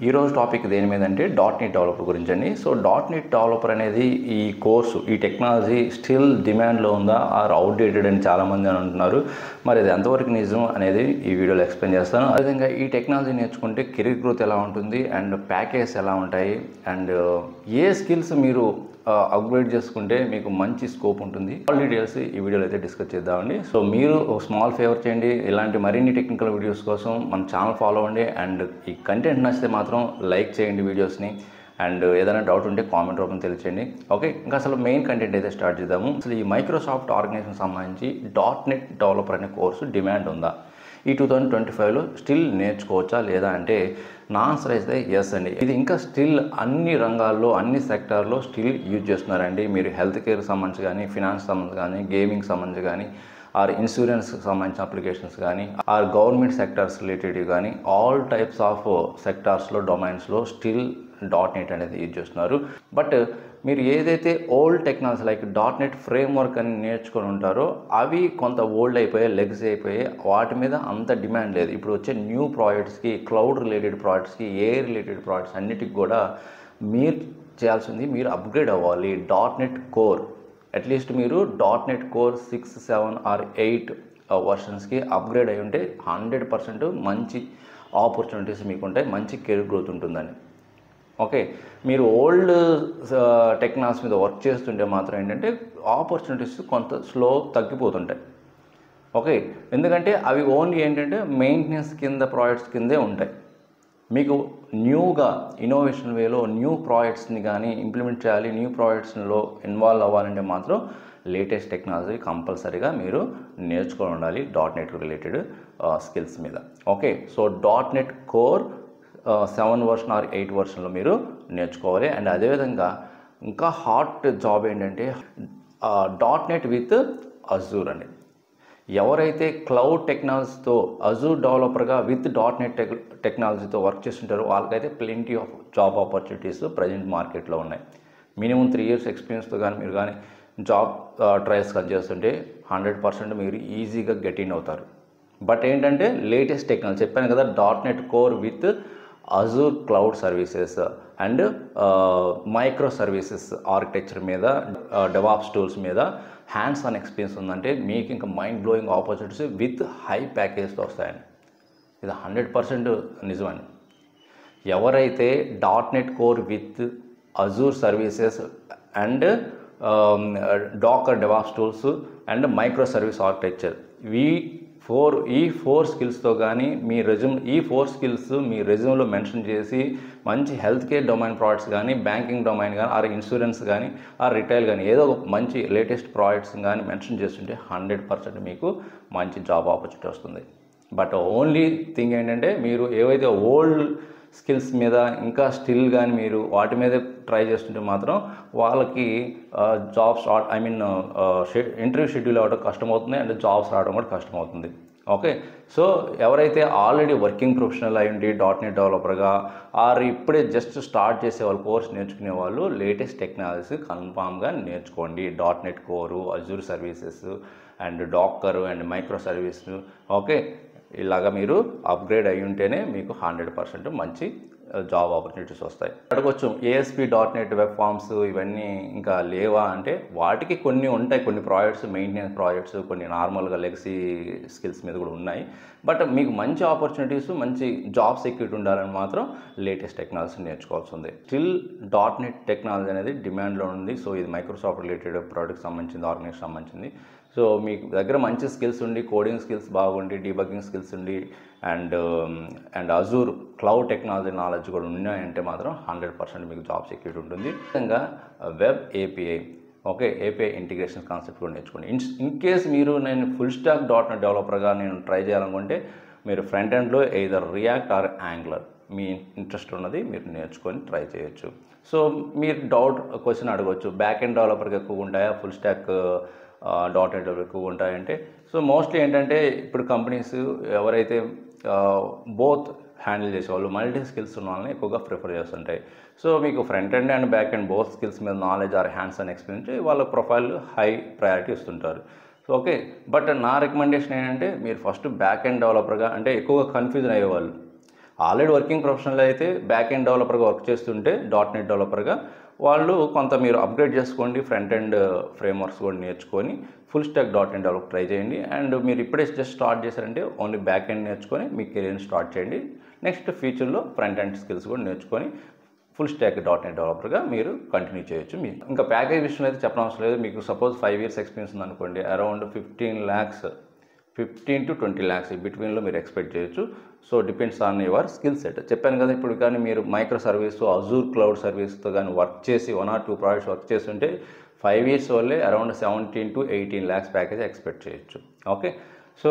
ఈరోజు టాపిక్ దేని మీద అంటే .NET డెవలపర్ గురించి అండి. సో .NET డెవలపర్ అనేది ఈ కోర్సు, ఈ టెక్నాలజీ స్టిల్ డిమాండ్లో ఉందా ఆర్ అవుట్డేటెడ్ అని చాలామంది అని అంటున్నారు. మరి అది ఎంతవరకు నిజం అనేది ఈ వీడియోలో ఎక్స్ప్లెయిన్ చేస్తాను. అదేవిధంగా ఈ టెక్నాలజీ నేర్చుకుంటే కెరీర్ గ్రోత్ ఎలా ఉంటుంది అండ్ ప్యాకేజ్ ఎలా ఉంటాయి అండ్ ఏ స్కిల్స్ మీరు అప్గ్రేడ్ చేసుకుంటే మీకు మంచి స్కోప్ ఉంటుంది. ఆల్ డీటెయిల్స్ ఈ వీడియోలో అయితే డిస్కస్ చేద్దామండి. సో మీరు ఒక స్మాల్ ఫేవర్ చేయండి, ఇలాంటి మరిన్ని టెక్నికల్ వీడియోస్ కోసం మన ఛానల్ ఫాలో అవ్వండి అండ్ ఈ కంటెంట్ నచ్చితే మాత్రం లైక్ చేయండి వీడియోస్ని అండ్ ఏదైనా డౌట్ ఉంటే కామెంట్ రూపంలో తెలియచేయండి. ఓకే, ఇంకా అసలు మెయిన్ కంటెంట్ అయితే స్టార్ట్ చేద్దాము. అసలు ఈ మైక్రోసాఫ్ట్ ఆర్గనైజేషన్ సంబంధించి .NET డెవలపర్ అనే కోర్సు డిమాండ్ ఉందా, ఈ 2025లో స్టిల్ నేర్చుకోవచ్చా లేదా అంటే నా ఆన్సర్ అయితే ఎస్ అండి. ఇది ఇంకా స్టిల్ అన్ని రంగాల్లో, అన్ని సెక్టార్లో స్టిల్ యూజ్ చేస్తున్నారండి. మీరు హెల్త్ కేర్కి సంబంధించి కానీ, ఫినాన్స్ సంబంధించి కానీ, గేమింగ్ సంబంధించి కానీ, ఆర్ ఇన్సూరెన్స్కి సంబంధించిన అప్లికేషన్స్ కానీ, ఆర్ గవర్నమెంట్ సెక్టార్స్ రిలేటెడ్ కానీ, ఆల్ టైప్స్ ఆఫ్ సెక్టార్స్లో, డొమైన్స్లో స్టిల్ .NET అనేది యూజ్ చేస్తున్నారు. బట్ మీరు ఏదైతే old technology like .NET framework అని నేర్చుకొని ఉంటారో అవి కొంత ఓల్డ్ అయిపోయాయి, లెగసీ అయిపోయాయి, వాటి మీద అంత డిమాండ్ లేదు. ఇప్పుడు వచ్చే న్యూ ప్రాజెక్ట్స్కి, క్లౌడ్ రిలేటెడ్ ప్రాజెక్ట్స్కి, ఏ రిలేటెడ్ ప్రాజెక్ట్స్ అన్నిటికి కూడా మీరు చేయాల్సింది మీరు అప్గ్రేడ్ అవ్వాలి. .NET కోర్ అట్లీస్ట్ మీరు .NET కోర్ 6, 7 ఆర్ 8 వర్షన్స్కి అప్గ్రేడ్ అయి ఉంటే 100% మంచి ఆపర్చునిటీస్ మీకు ఉంటాయి, మంచి కెరీర్ గ్రోత్ ఉంటుందని. ఓకే, మీరు ఓల్డ్ టెక్నాలజీ మీద వర్క్ చేస్తుంటే మాత్రం ఏంటంటే ఆపర్చునిటీస్ కొంత స్లో తగ్గిపోతుంటాయి. ఓకే, ఎందుకంటే అవి ఓన్లీ ఏంటంటే మెయింటెనెన్స్ కింద ప్రాజెక్ట్స్ కిందే ఉంటాయి. మీకు న్యూగా ఇన్నోవేషన్ వేలో న్యూ ప్రాజెక్ట్స్ని కానీ ఇంప్లిమెంట్ చేయాలి, న్యూ ప్రాజెక్ట్స్లో ఇన్వాల్వ్ అవ్వాలంటే మాత్రం లేటెస్ట్ టెక్నాలజీ కంపల్సరీగా మీరు నేర్చుకొని ఉండాలి .NET రిలేటెడ్ స్కిల్స్ మీద. Okay, so .NET core 7 version or 8 వర్షన్లో మీరు నేర్చుకోవాలి. అండ్ అదేవిధంగా ఇంకా హాట్ జాబ్ ఏంటంటే .NET విత్ అజూర్ అండి. ఎవరైతే క్లౌడ్ టెక్నాలజీతో అజూర్ డెవలపర్గా విత్ .NET టెక్నాలజీతో వర్క్ చేస్తుంటారో వాళ్ళకైతే plenty of job opportunities present మార్కెట్లో ఉన్నాయి. మినిమం 3 years ఎక్స్పీరియన్స్తో కానీ మీరు కానీ జాబ్ ట్రయల్స్ కానీ చేస్తుంటే 100% మీరు ఈజీగా గెట్ ఇన్ అవుతారు. బట్ ఏంటంటే లేటెస్ట్ టెక్నాలజీ చెప్పాను కదా, .NET core with Azure cloud services and micro services architecture మీద, డెవాప్స్ టూల్స్ మీద హ్యాండ్స్ ఆన్ ఎక్స్పీరియన్స్ ఉందంటే మీకు ఇంకా mind blowing opportunities with high ప్యాకేజ్తో వస్తాయండి. ఇది 100% నిజమండి. ఎవరైతే .NET core with Azure services and Docker DevOps tools and micro service architecture ఈ ఫోర్ స్కిల్స్తో కానీ మీ ఈ 4 స్కిల్స్ మీ రెజ్యూమ్లో మెన్షన్ చేసి మంచి హెల్త్ కేర్ డొమైన్ ప్రోడక్ట్స్ కానీ, బ్యాంకింగ్ డొమైన్ కానీ, ఆర్ ఇన్సూరెన్స్ కానీ, ఆర్ రిటైల్ కానీ ఏదో ఒక మంచి లేటెస్ట్ ప్రోడక్ట్స్ కానీ మెన్షన్ చేస్తుంటే 100% మీకు మంచి జాబ్ ఆపర్చునిటీ వస్తుంది. బట్ ఓన్లీ థింగ్ ఏంటంటే మీరు ఏవైతే ఓల్డ్ స్కిల్స్ మీద ఇంకా స్టిల్ కానీ మీరు వాటి మీద ట్రై చేస్తుంటే మాత్రం వాళ్ళకి జాబ్స్ ఇంటర్వ్యూ షెడ్యూల్ అవ్వడం కష్టమవుతుంది అండ్ జాబ్స్ రావడం కూడా కష్టమవుతుంది. ఓకే, సో ఎవరైతే ఆల్రెడీ వర్కింగ్ ప్రొఫెషనల్ అయ్యండి .NET డెవలపర్గా ఆర్ ఇప్పుడే జస్ట్ స్టార్ట్ చేసే వాళ్ళు, కోర్స్ నేర్చుకునే వాళ్ళు లేటెస్ట్ టెక్నాలజీ కన్ఫామ్గా నేర్చుకోండి. .NET కోరు, Azure services and Dakar and micro service. Okay, ఇలాగా మీరు అప్గ్రేడ్ అయి ఉంటేనే మీకు 100% మంచి జాబ్ ఆపర్చునిటీస్ వస్తాయి. అడగొచ్చు ASP.NET వెబ్ ఫామ్స్ ఇవన్నీ ఇంకా లేవా అంటే వాటికి కొన్ని ఉంటాయి, కొన్ని ప్రాజెక్ట్స్, మెయింటెనెన్స్ ప్రాజెక్ట్స్, కొన్ని నార్మల్గా లెగసీ స్కిల్స్ మీద కూడా ఉన్నాయి. బట్ మీకు మంచి ఆపర్చునిటీస్, మంచి జాబ్ సెక్యూరిటీ ఉండాలని మాత్రం లేటెస్ట్ టెక్నాలజీ నేర్చుకోవాల్సి ఉంది. స్టిల్ .NET టెక్నాలజీ అనేది డిమాండ్లో ఉంది. సో ఇది మైక్రోసాఫ్ట్ రిలేటెడ్ ప్రోడక్ట్స్ సంబంధించింది, ఆర్గనైజేషన్ సంబంధించింది. సో మీకు దగ్గర మంచి స్కిల్స్ ఉండి, కోడింగ్ స్కిల్స్ బాగుండి, డీబగ్గింగ్ స్కిల్స్ ఉండి and Azure cloud technology knowledge కూడా ఉన్నాయంటే మాత్రం 100% మీకు జాబ్ సెక్యూరిటీ ఉంటుంది. విధంగా web API, okay, API integration concept కూడా నేర్చుకోండి. ఇన్ కేస్ నేను ఫుల్ స్టాక్ .NET డెవలపర్గా నేను ట్రై చేయాలనుకుంటే మీరు ఫ్రంట్ ఎండ్లో either react are angular me interest ఉన్నది మీరు నేర్చుకొని ట్రై చేయొచ్చు. సో మీరు క్వశ్చన్ అడగవచ్చు, బ్యాక్ ఎండ్ డెవలపర్కి ఎక్కువ ఉంటాయా, ఫుల్ స్టాక్ .NET ఎక్కువ ఉంటాయంటే, సో మోస్ట్లీ ఏంటంటే ఇప్పుడు కంపెనీస్ ఎవరైతే బోత్ హ్యాండిల్ చేసేవాళ్ళు, మల్టీ స్కిల్స్ ఉన్న వాళ్ళని ఎక్కువగా ప్రిఫర్ చేస్తుంటాయి. సో మీకు front end and back end both skills మీద knowledge or hands and experience వాళ్ళ ప్రొఫైల్ హై ప్రయారిటీ ఇస్తుంటారు. సో ఓకే, బట్ నా రికమెండేషన్ ఏంటంటే మీరు ఫస్ట్ బ్యాక్ ఎండ్ డెవలపర్గా, అంటే ఎక్కువగా కన్ఫ్యూజన్ అయ్యేవాళ్ళు ఆల్రెడీ వర్కింగ్ ప్రొఫెషనల్ అయితే బ్యాక్ ఎండ్ డెవలపర్గా వర్క్ చేస్తుంటే .NET డెవలపర్గా వాళ్ళు కొంత మీరు అప్గ్రేడ్ చేసుకోండి, ఫ్రంట్ ఎండ్ ఫ్రేమ్వర్క్స్ కూడా నేర్చుకొని full stock .NET develop try చేయండి. అండ్ మీరు ఇప్పుడే జస్ట్ స్టార్ట్ చేశారంటే ఓన్లీ బ్యాక్ ఎండ్ నేర్చుకొని మీ కెరీర్ని స్టార్ట్ చేయండి. నెక్స్ట్ ఫ్యూచర్లో ఫ్రంట్ ఎండ్ స్కిల్స్ కూడా నేర్చుకొని ఫుల్ స్టాక్ .NET డెవలపర్గా మీరు కంటిన్యూ చేయొచ్చు. మీరు ఇంకా ప్యాకేజ్ విషయంలో అయితే చెప్పనవసరం లేదు. మీకు సపోజ్ 5 years ఎక్స్పీరియన్స్ ఉందనుకోండి, అరౌండ్ 15 lakhs 15 to 20 lakhs ఈ బిట్వీన్లో మీరు ఎక్స్పెక్ట్ చేయొచ్చు. So depends on your skill set. చెప్పాను కదా, ఇప్పుడు కానీ మీరు మైక్రో సర్వీస్, అజూర్ క్లౌడ్ సర్వీస్తో కానీ వర్క్ చేసి 1 or 2 projects వర్క్ చేస్తుంటే 5 years వల్లే around 17 to 18 lakhs package expect చేయొచ్చు. ఓకే, సో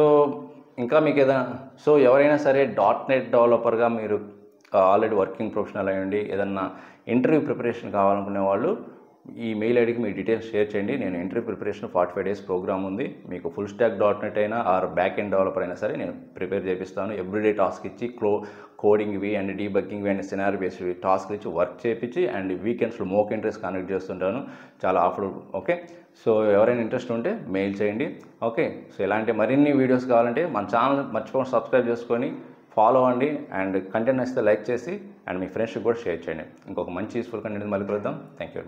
ఇంకా మీకు ఏదైనా, సో ఎవరైనా సరే .NET డెవలపర్గా మీరు ఆల్రెడీ వర్కింగ్ ప్రొఫెషనల్ అయ్యండి, ఏదన్నా ఇంటర్వ్యూ ప్రిపరేషన్ కావాలనుకునే వాళ్ళు ఈ మెయిల్ ఐడికి మీ డీటెయిల్స్ షేర్ చేయండి. నేను ఇంటర్వ్యూ ప్రిపరేషన్ 45 days ప్రోగ్రామ్ ఉంది. మీకు ఫుల్ స్టాక్ .NET అయినా ఆర్ బ్యాక్ ఎండ్ డెవలపర్ అయినా సరే నేను ప్రిపేర్ చేపిస్తాను. ఎవ్రీడే టాస్క్ ఇచ్చి కోడింగ్వి అండ్ డీబగ్గింగ్వి అండ్ సినారీ బేస్డ్ టాస్క్లు ఇచ్చి వర్క్ చేయించి అండ్ వీకెండ్స్లో మోక్ ఇంట్రెస్ట్ కండక్ట్ చేస్తుంటాను చాలా ఆఫర్. ఓకే, సో ఎవరైనా ఇంట్రెస్ట్ ఉంటే మెయిల్ చేయండి. ఓకే, సో ఇలాంటి మరిన్ని వీడియోస్ కావాలంటే మన ఛానల్ మర్చిపోకుండా సబ్స్క్రైబ్ చేసుకొని ఫాలో అవ్వండి. అండ్ కంటెంట్ నచ్చితే లైక్ చేసి అండ్ మీ ఫ్రెండ్స్కి కూడా షేర్ చేయండి. ఇంకొక మంచి యూస్ఫుల్ కంటెంట్ మళ్ళీ కలుద్దాం. Thank you.